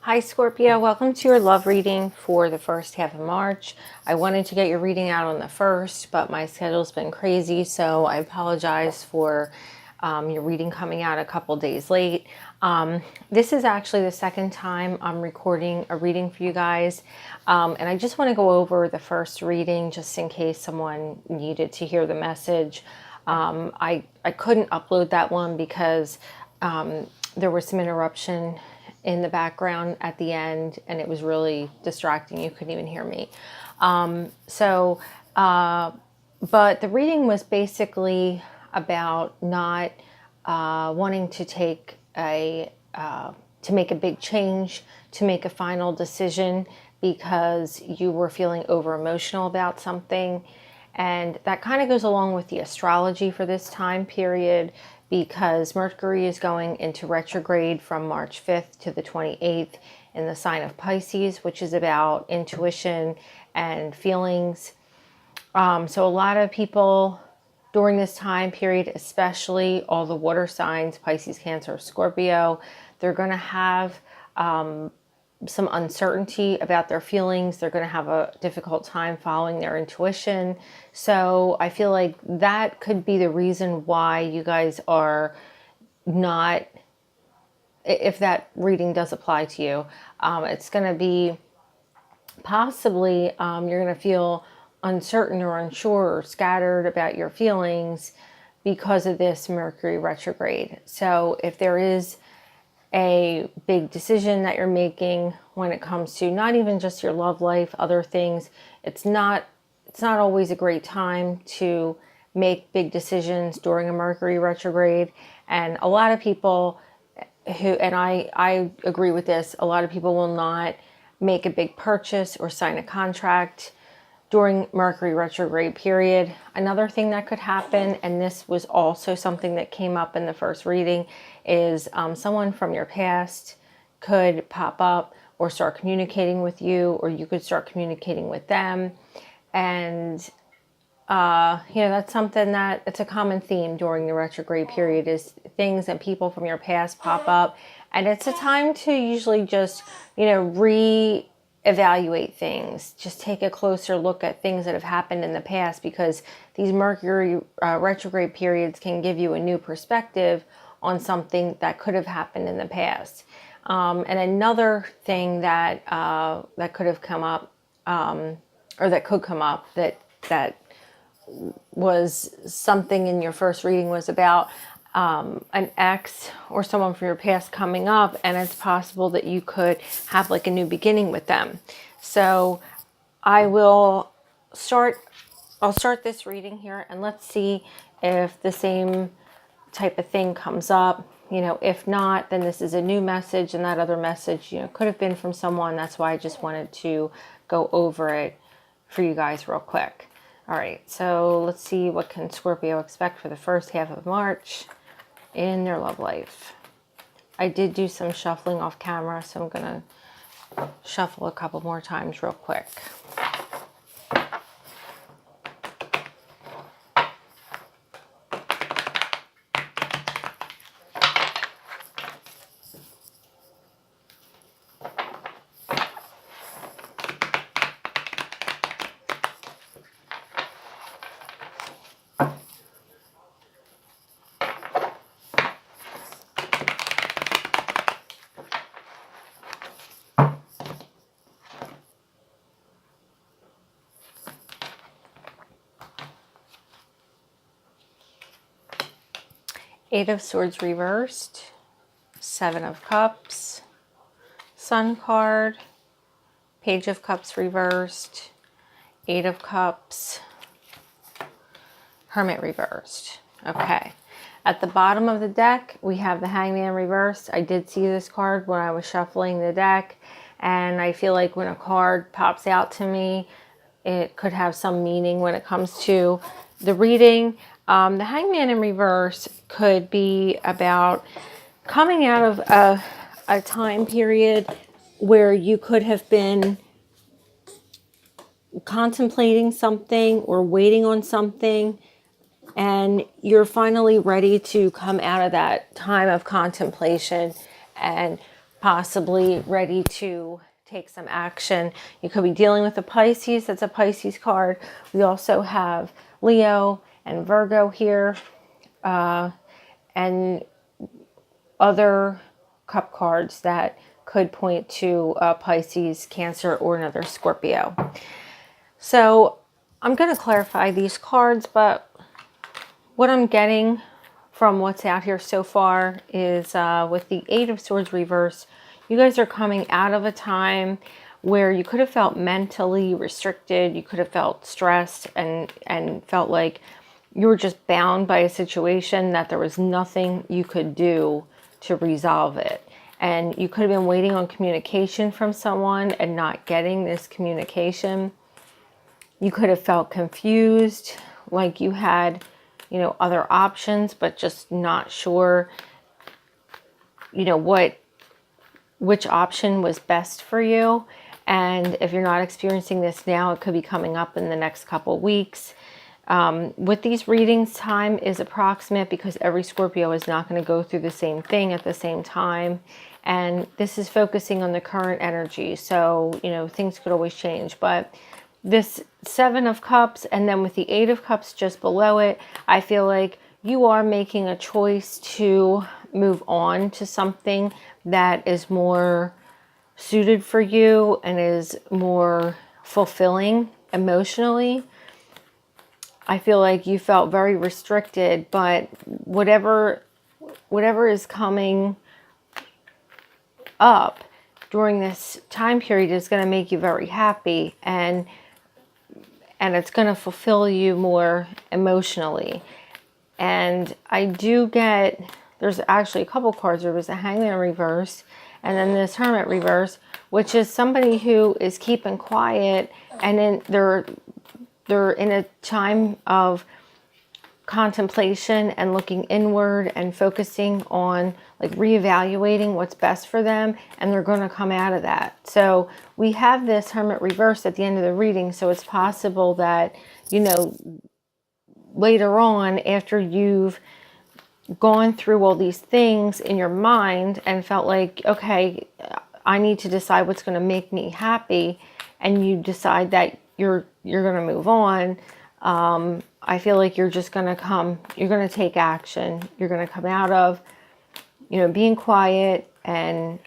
Hi Scorpio, welcome to your love reading for the first half of March. I wanted to get your reading out on the 1st, but my schedule's been crazy, so I apologize for your reading coming out a couple days late. This is actually the second time I'm recording a reading for you guys, and I just want to go over the first reading just in case someone needed to hear the message. I couldn't upload that one because there was some interruption in the background at the end, and it was really distracting. You couldn't even hear me. But the reading was basically about not wanting to take to make a big change, to make a final decision because you were feeling over emotional about something. And that kind of goes along with the astrology for this time period, because Mercury is going into retrograde from March 5th to the 28th in the sign of Pisces, which is about intuition and feelings. So a lot of people during this time period, especially all the water signs, Pisces, Cancer, Scorpio, they're going to have some uncertainty about their feelings. They're going to have a difficult time following their intuition. So I feel like that could be the reason why you guys are not, if that reading does apply to you, it's going to be possibly you're going to feel uncertain or unsure or scattered about your feelings because of this Mercury retrograde. So if there is a big decision that you're making when it comes to not even just your love life, other things, it's not always a great time to make big decisions during a Mercury retrograde. And a lot of people and I agree with this, a lot of people will not make a big purchase or sign a contract during Mercury retrograde period. Another thing that could happen, and this was also something that came up in the first reading, is someone from your past could pop up or start communicating with you, or you could start communicating with them. And that's something that it's a common theme during the retrograde period, is things and people from your past pop up. And it's a time to usually just, evaluate things, just take a closer look at things that have happened in the past, because these Mercury retrograde periods can give you a new perspective on something that could have happened in the past. And another thing that could have come up, or that could come up, that was something in your first reading, was about an ex or someone from your past coming up, and it's possible that you could have like a new beginning with them. So I'll start this reading here, and let's see if the same type of thing comes up. If not, then this is a new message, and that other message, could have been from someone. That's why I just wanted to go over it for you guys real quick. All right, so let's see, what can Scorpio expect for the first half of March in their love life. I did do some shuffling off camera, so I'm going to shuffle a couple more times real quick. Eight of Swords reversed, Seven of Cups, Sun card, Page of Cups reversed, Eight of Cups, Hermit reversed. Okay. At the bottom of the deck, we have the Hangman reversed. I did see this card when I was shuffling the deck, and I feel like when a card pops out to me, it could have some meaning when it comes to the reading. The Hangman in reverse could be about coming out of a time period where you could have been contemplating something or waiting on something, and you're finally ready to come out of that time of contemplation and possibly ready to take some action. You could be dealing with a Pisces. That's a Pisces card. We also have Leo and Virgo here, and other cup cards that could point to Pisces, Cancer, or another Scorpio. So I'm going to clarify these cards, but what I'm getting from what's out here so far is with the Eight of Swords reverse, you guys are coming out of a time where you could have felt mentally restricted. You could have felt stressed and felt like you were just bound by a situation that there was nothing you could do to resolve it. And you could have been waiting on communication from someone and not getting this communication. You could have felt confused, like you had, you know, other options, but just not sure, you know, which option was best for you. And if you're not experiencing this now, it could be coming up in the next couple weeks. With these readings, time is approximate because every Scorpio is not going to go through the same thing at the same time. And this is focusing on the current energy. So, you know, things could always change. But this Seven of Cups and then with the Eight of Cups just below it, I feel like you are making a choice to move on to something that is more suited for you and is more fulfilling emotionally. I feel like you felt very restricted, but whatever is coming up during this time period is going to make you very happy, and it's going to fulfill you more emotionally. And I do get, there's actually a couple cards. There was a Hangman reverse and then this Hermit reverse, which is somebody who is keeping quiet, and then they're in a time of contemplation and looking inward and focusing on like reevaluating what's best for them, and they're going to come out of that. So we have this Hermit reverse at the end of the reading, so it's possible that, you know, later on, after you've gone through all these things in your mind and felt like, okay, I need to decide what's going to make me happy, and you decide that you're going to move on, I feel like you're just going to you're going to take action. You're going to come out of, you know, being quiet and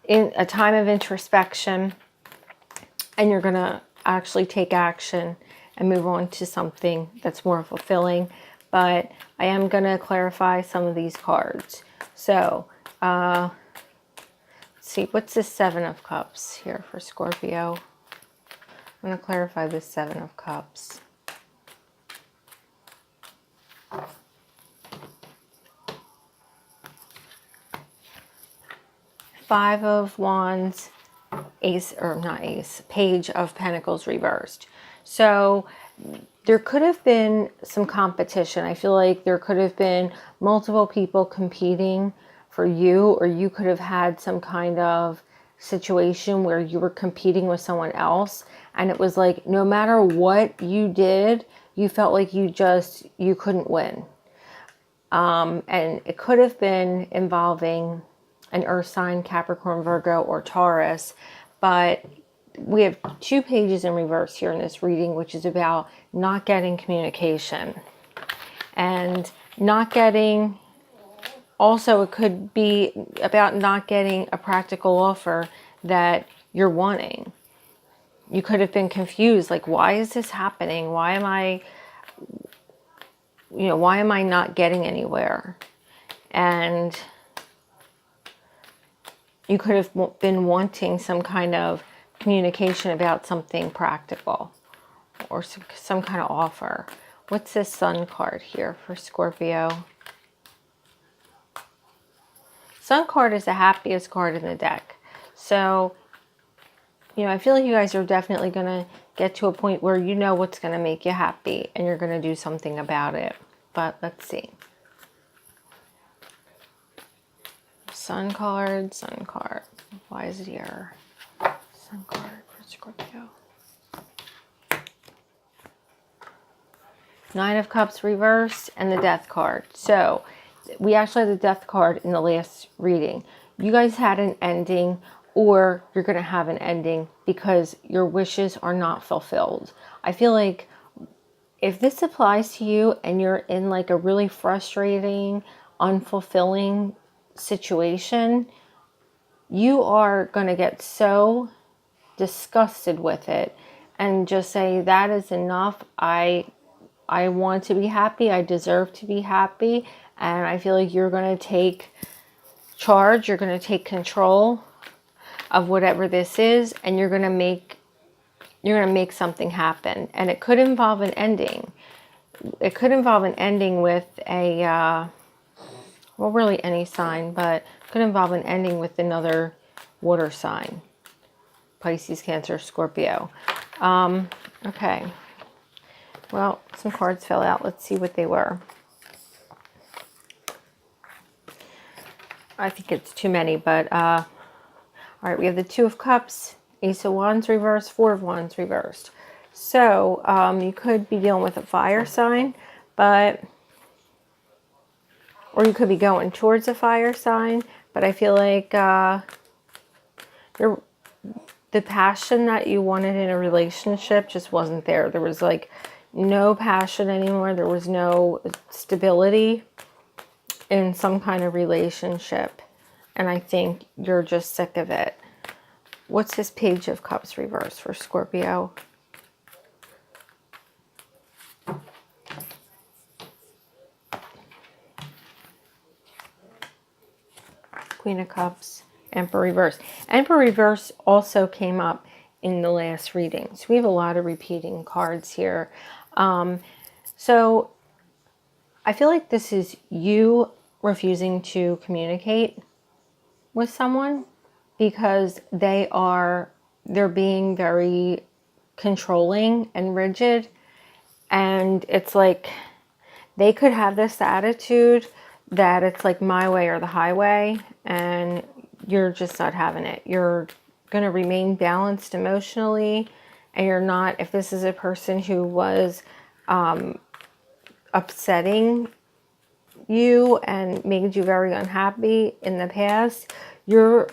in a time of introspection, and you're going to actually take action and move on to something that's more fulfilling. But I am going to clarify some of these cards. So, let's see, what's the Seven of Cups here for Scorpio? I'm going to clarify this Seven of Cups. Five of Wands, Ace, or not Ace, Page of Pentacles reversed. So there could have been some competition. I feel like there could have been multiple people competing for you, or you could have had some kind of situation where you were competing with someone else, and it was like no matter what you did, you felt like you couldn't win. And it could have been involving an earth sign, Capricorn, Virgo, or Taurus, but we have two pages in reverse here in this reading, which is about not getting communication and not getting, also it could be about not getting a practical offer that you're wanting. You could have been confused, like, why is this happening? Why am I not getting anywhere? And you could have been wanting some kind of communication about something practical or some kind of offer. What's this Sun card here for Scorpio? Sun card is the happiest card in the deck. So, you know, I feel like you guys are definitely going to get to a point where you know what's going to make you happy and you're going to do something about it. But let's see. Sun card. Why is it here? Sun card for Scorpio. Nine of Cups reversed and the Death card. So we actually had the death card in the last reading. You guys had an ending, or you're going to have an ending because your wishes are not fulfilled. I feel like if this applies to you and you're in like a really frustrating, unfulfilling situation, you are going to get so disgusted with it and just say, that is enough. I want to be happy. I deserve to be happy. And I feel like you're going to take charge. You're going to take control of whatever this is, and you're going to make something happen. And it could involve an ending. It could involve an ending with a, well, really any sign, but it could involve an ending with another water sign. Pisces, Cancer, Scorpio. Okay. Well, some cards fell out. Let's see what they were. I think it's too many, but all right, we have the Two of Cups, Ace of Wands reversed, Four of Wands reversed. So you could be dealing with a fire sign, or you could be going towards a fire sign, but I feel like the passion that you wanted in a relationship just wasn't there. There was like no passion anymore. There was no stability in some kind of relationship. And I think you're just sick of it. What's this Page of Cups reverse for Scorpio? Queen of Cups, Emperor reverse. Emperor reverse also came up in the last reading. So we have a lot of repeating cards here. So I feel like this is you refusing to communicate with someone because they're being very controlling and rigid. And it's like they could have this attitude that it's like my way or the highway, and you're just not having it. You're going to remain balanced emotionally, and you're not, if this is a person who was upsetting you and made you very unhappy in the past, you're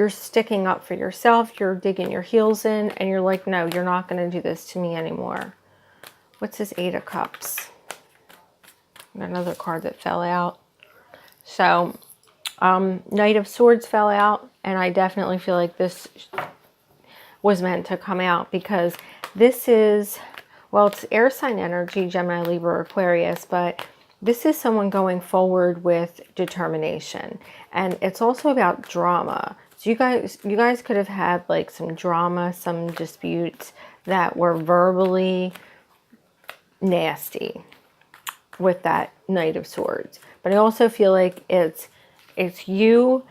sticking up for yourself, you're digging your heels in, and you're like, no, you're not going to do this to me anymore. What's this Eight of Cups? Another card that fell out. So Knight of Swords fell out, and I definitely feel like this was meant to come out because this is, well, it's air sign energy, Gemini, Libra, Aquarius, but this is someone going forward with determination. And it's also about drama. So you guys could have had like some drama, some disputes that were verbally nasty with that Knight of Swords. But I also feel like it's you.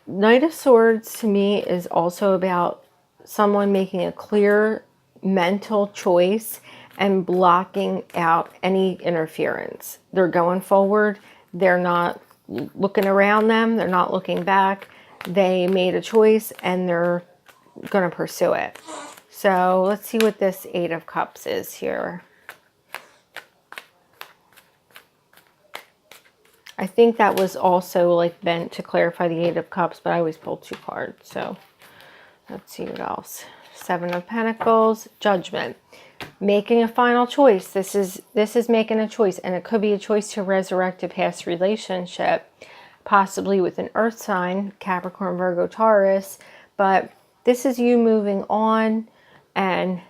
Knight of Swords to me is also about someone making a clear mental choice and blocking out any interference. They're going forward. They're not looking around them. They're not looking back. They made a choice and they're going to pursue it. So let's see what this Eight of Cups is here. I think that was also like meant to clarify the Eight of Cups, but I always pull two cards. So let's see what else. Seven of Pentacles, Judgment. Making a final choice. This is making a choice, and it could be a choice to resurrect a past relationship, possibly with an earth sign, Capricorn, Virgo, Taurus, but this is you moving on, and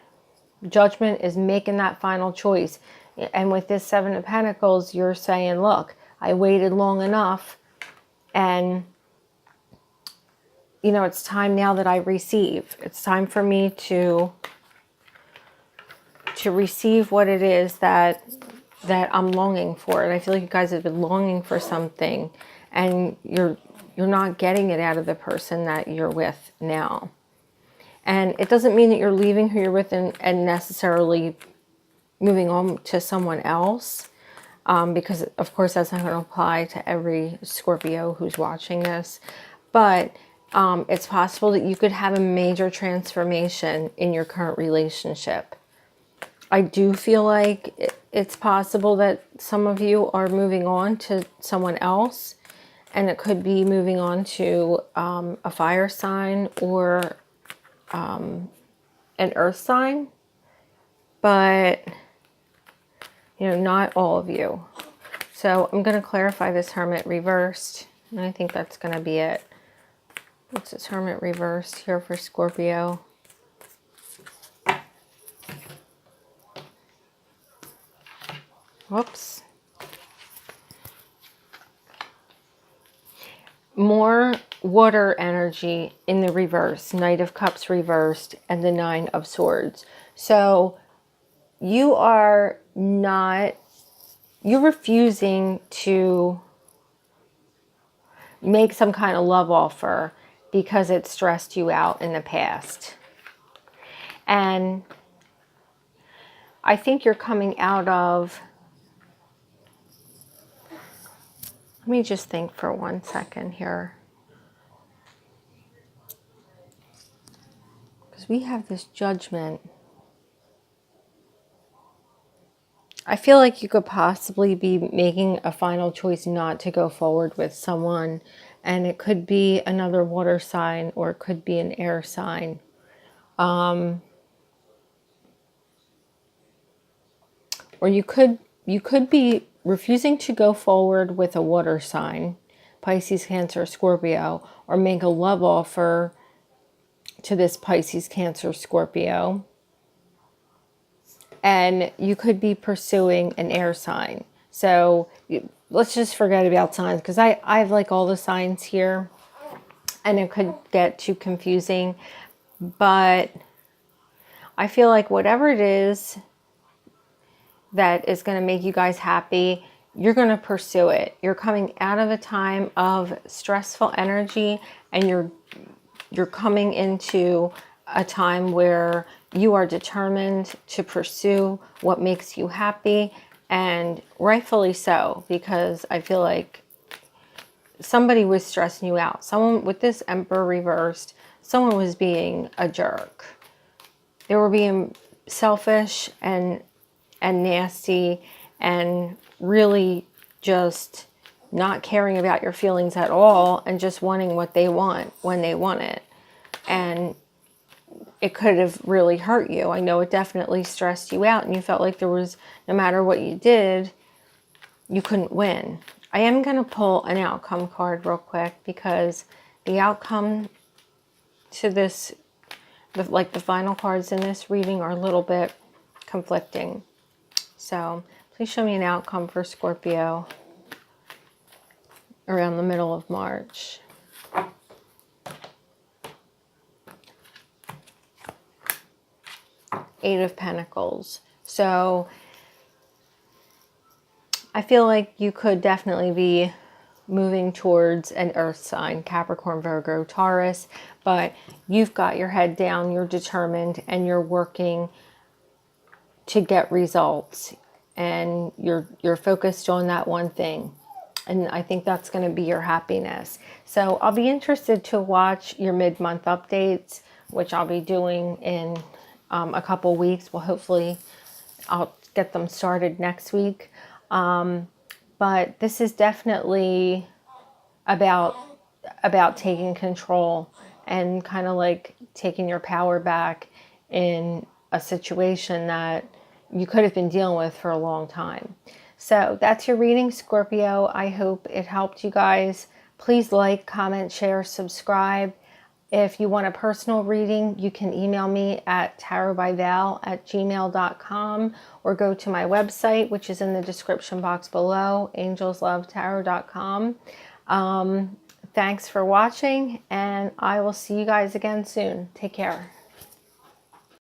Judgment is making that final choice. And with this Seven of Pentacles, you're saying, look, I waited long enough, and you know, it's time now that I receive. It's time for me to receive what it is that I'm longing for. And I feel like you guys have been longing for something, and you're not getting it out of the person that you're with now. And it doesn't mean that you're leaving who you're with and necessarily moving on to someone else. Because of course that's not going to apply to every Scorpio who's watching this. But it's possible that you could have a major transformation in your current relationship. I do feel like it's possible that some of you are moving on to someone else, and it could be moving on to a fire sign or an earth sign, but not all of you. So I'm going to clarify this Hermit reversed, and I think that's going to be it. What's this Hermit reversed here for Scorpio? Whoops. More water energy in the reverse. Knight of Cups reversed and the Nine of Swords. So you're refusing to make some kind of love offer because it stressed you out in the past. And I think you're coming out of, let me just think for 1 second here. Because we have this Judgment. I feel like you could possibly be making a final choice not to go forward with someone. And it could be another water sign or it could be an air sign. Or you could be refusing to go forward with a water sign, Pisces, Cancer, Scorpio, or make a love offer to this Pisces, Cancer, Scorpio. And you could be pursuing an air sign. So let's just forget about signs, because I have like all the signs here and it could get too confusing. But I feel like whatever it is that is going to make you guys happy, you're going to pursue it. You're coming out of a time of stressful energy, and you're coming into a time where you are determined to pursue what makes you happy, and rightfully so, because I feel like somebody was stressing you out. Someone with this Emperor reversed, someone was being a jerk. They were being selfish and nasty and really just not caring about your feelings at all and just wanting what they want when they want it. And it could have really hurt you. I know it definitely stressed you out and you felt like there was, no matter what you did, you couldn't win. I am going to pull an outcome card real quick, because the outcome to this, like the final cards in this reading, are a little bit conflicting. So please show me an outcome for Scorpio around the middle of March. Eight of Pentacles. So I feel like you could definitely be moving towards an earth sign, Capricorn, Virgo, Taurus, but you've got your head down, you're determined, and you're working to get results, and you're focused on that one thing. And I think that's going to be your happiness. So I'll be interested to watch your mid-month updates, which I'll be doing in a couple weeks. Well, hopefully I'll get them started next week. But this is definitely about taking control and kind of like taking your power back in a situation that you could have been dealing with for a long time. So that's your reading, Scorpio. I hope it helped you guys. Please like, comment, share, subscribe. If you want a personal reading, you can email me at tarotbyval@gmail.com, or go to my website, which is in the description box below, angelslovetarot.com. Thanks for watching, and I will see you guys again soon. Take care.